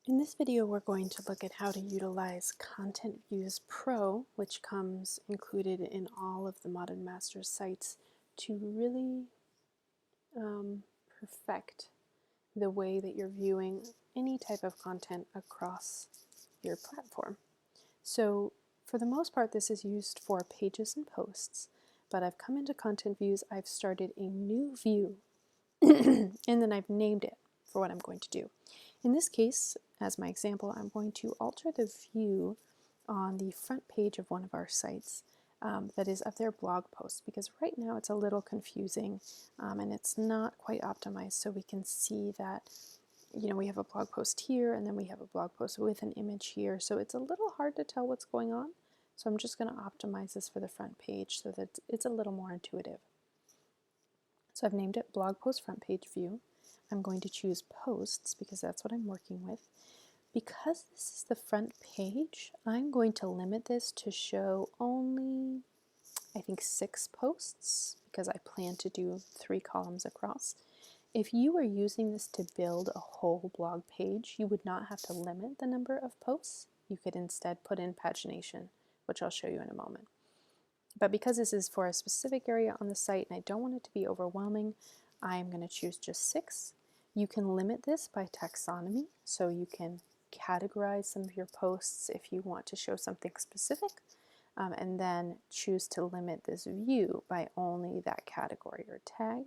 In this video, we're going to look at how to utilize Content Views Pro, which comes included in all of the Modern Masters sites, to really perfect the way that you're viewing any type of content across your platform. So for the most part, this is used for pages and posts, but I've come into Content Views, I've started a new view, and then I've named it for what I'm going to do. In this case, as my example, I'm going to alter the view on the front page of one of our sites that is of their blog post, because right now it's a little confusing and it's not quite optimized, so we can see that we have a blog post here and then we have a blog post with an image here, so it's a little hard to tell what's going on. So I'm just going to optimize this for the front page so that it's a little more intuitive. So I've named it Blog Post Front Page View. I'm going to choose Posts because that's what I'm working with. Because this is the front page, I'm going to limit this to show only, I think, 6 posts because I plan to do 3 columns across. If you were using this to build a whole blog page, you would not have to limit the number of posts. You could instead put in pagination, which I'll show you in a moment. But because this is for a specific area on the site and I don't want it to be overwhelming, I'm going to choose just 6. You can limit this by taxonomy, so you can categorize some of your posts if you want to show something specific, and then choose to limit this view by only that category or tag.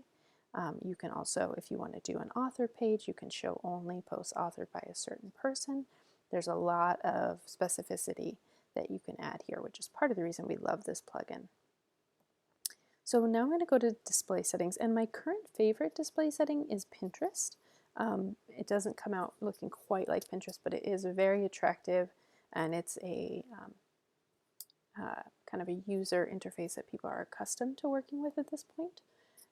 You can also, if you want to do an author page, you can show only posts authored by a certain person. There's a lot of specificity that you can add here, which is part of the reason we love this plugin. So now I'm going to go to display settings, and my current favorite display setting is Pinterest. It doesn't come out looking quite like Pinterest, but it is very attractive, and it's a kind of a user interface that people are accustomed to working with at this point.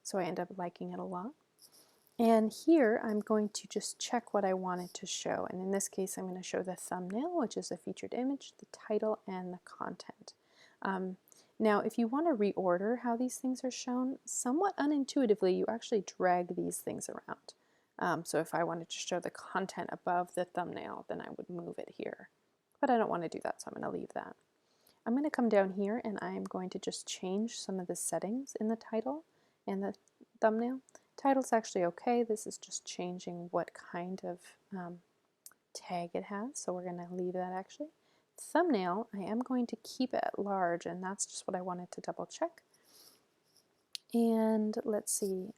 So I end up liking it a lot. And here I'm going to just check what I wanted to show. And in this case, I'm going to show the thumbnail, which is a featured image, the title, and the content. Now, if you want to reorder how these things are shown, somewhat unintuitively, you actually drag these things around. So if I wanted to show the content above the thumbnail, then I would move it here. But I don't want to do that, so I'm going to leave that. I'm going to come down here and I'm going to just change some of the settings in the title and the thumbnail. Title's actually okay. This is just changing what kind of tag it has, so we're going to leave that actually. Thumbnail, I am going to keep it at large, and that's just what I wanted to double check. And let's see,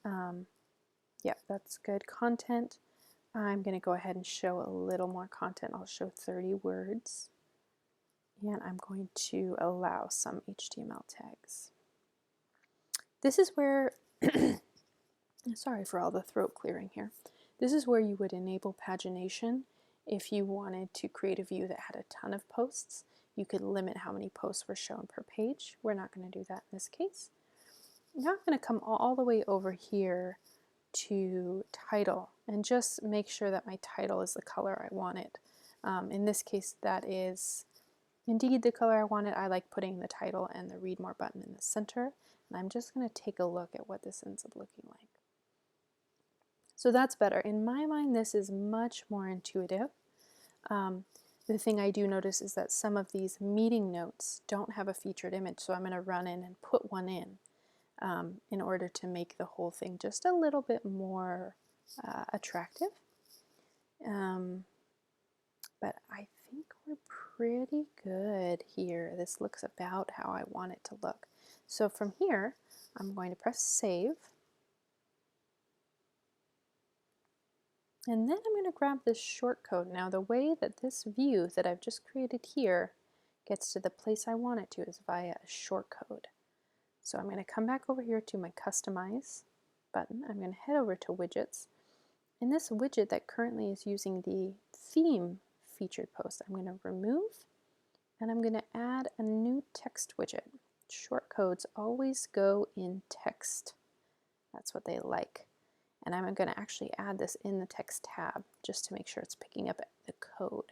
yeah, that's good. Content, I'm going to go ahead and show a little more content. I'll show 30 words, and I'm going to allow some HTML tags. This is where sorry for all the throat clearing here. This is where you would enable pagination. If you wanted to create a view that had a ton of posts, you could limit how many posts were shown per page. We're not going to do that in this case. Now I'm going to come all the way over here to title and just make sure that my title is the color I want it. In this case, that is indeed the color I wanted. I like putting the title and the read more button in the center. And I'm just going to take a look at what this ends up looking like. So that's better. In my mind, this is much more intuitive. The thing I do notice is that some of these meeting notes don't have a featured image, so I'm going to run in and put one in order to make the whole thing just a little bit more attractive. But I think we're pretty good here. This looks about how I want it to look. So from here, I'm going to press save. And then I'm going to grab this shortcode. Now the way that this view that I've just created here gets to the place I want it to is via a shortcode. So I'm going to come back over here to my Customize button. I'm going to head over to Widgets. And this widget that currently is using the theme featured post, I'm going to remove, and I'm going to add a new text widget. Shortcodes always go in text. That's what they like. And I'm going to actually add this in the text tab just to make sure it's picking up the code.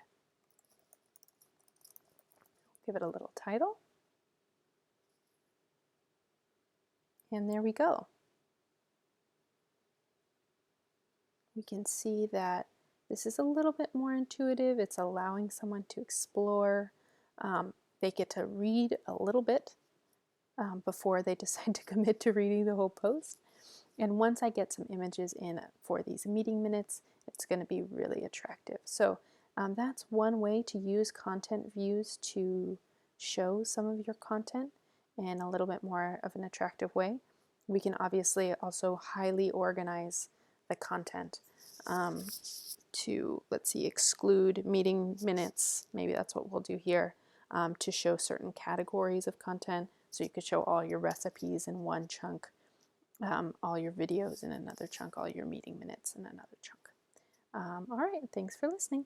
Give it a little title. And there we go. We can see that This is a little bit more intuitive. It's allowing someone to explore. They get to read a little bit before they decide to commit to reading the whole post. And once I get some images in for these meeting minutes, it's going to be really attractive. So that's one way to use content views to show some of your content in a little bit more of an attractive way. We can obviously also highly organize the content to, let's see, exclude meeting minutes. Maybe that's what we'll do here, to show certain categories of content. So you could show all your recipes in one chunk, all your videos in another chunk, all your meeting minutes in another chunk. All right, thanks for listening.